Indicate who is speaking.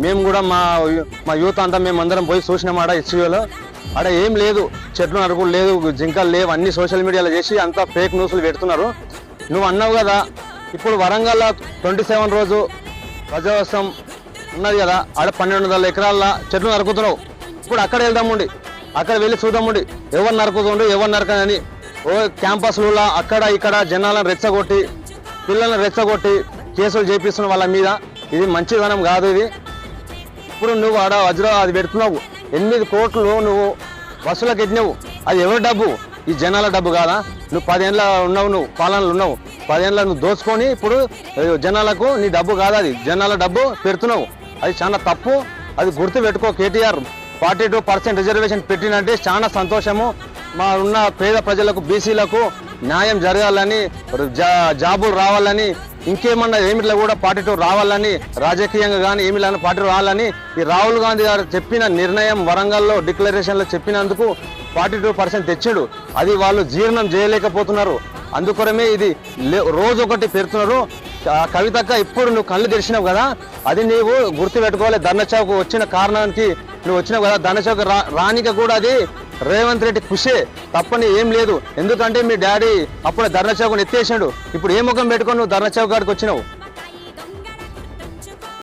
Speaker 1: మేము కూడా మా యూత్ అంతా మేము అందరం పోయి చూసినాం ఆడ హెచ్సిఓలో. ఆడ ఏం లేదు, చెట్లు నరుకులు లేదు, జింకలు లేవు, అన్ని సోషల్ మీడియాలో చేసి అంతా ఫేక్ న్యూస్లు పెడుతున్నారు. నువ్వు అన్నావు కదా, ఇప్పుడు వరంగల్ 27 రోజు ప్రజావత్సవం ఉన్నది కదా, ఆడ 1200 ఎకరాల చెట్లు నరుకుతున్నావు. ఇప్పుడు అక్కడ వెళ్దాముండి, అక్కడ వెళ్ళి చూద్దాముండి ఎవరు నరుకుతుండ్రు ఎవరు నరకని. ఓ క్యాంపస్లలో అక్కడ ఇక్కడ జనాలను రెచ్చగొట్టి పిల్లలను రెచ్చగొట్టి కేసులు చేపిస్తున్న వాళ్ళ మీద. ఇది మంచిదనం కాదు ఇది. ఇప్పుడు నువ్వు ఆడ అది పెడుతున్నావు, 8 కోట్లు నువ్వు బస్సులకు ఎట్టినావు. అది ఎవరి డబ్బు? ఈ జనాల డబ్బు కాదా? నువ్వు 10 ఏళ్ళ ఉన్నావు, నువ్వు పాలనలు ఉన్నావు, 10 ఏళ్ళ నువ్వు దోచుకొని ఇప్పుడు జనాలకు నీ డబ్బు కాదా, అది జనాల డబ్బు పెడుతున్నావు. అది చాలా తప్పు. అది గుర్తు పెట్టుకో. కేటీఆర్ 42% రిజర్వేషన్ పెట్టినంటే చాలా సంతోషము. మా ఉన్న పేద ప్రజలకు బీసీలకు న్యాయం జరగాలని, జాబులు రావాలని, ఇంకేమన్నా ఏమిట్లో కూడా 42 రావాలని, రాజకీయంగా కానీ ఏమిలా 42 రావాలని ఈ రాహుల్ గాంధీ గారు చెప్పిన నిర్ణయం వరంగల్లో డిక్లరేషన్లో చెప్పినందుకు 42% తెచ్చాడు. అది వాళ్ళు జీర్ణం చేయలేకపోతున్నారు. అందుకొరమే ఇది రోజు ఒకటి పెడుతున్నారు. కవితక్క ఇప్పుడు నువ్వు కళ్ళు తెరిచినావు కదా, అది నీవు గుర్తుపెట్టుకోవాలి. ధర్నా చౌక్ వచ్చిన కారణానికి నువ్వు వచ్చినావు కదా, ధర్నా చౌక్ రానిక కూడా అది రేవంత్ రెడ్డి కృషే, తప్పని ఏం లేదు. ఎందుకంటే మీ డాడీ అప్పుడు ధర్నా చౌక్ని ఎత్తేసాడు. ఇప్పుడు ఏ ముఖం పెట్టుకొని నువ్వు ధర్నా చౌక్ కాడికి వచ్చినావు?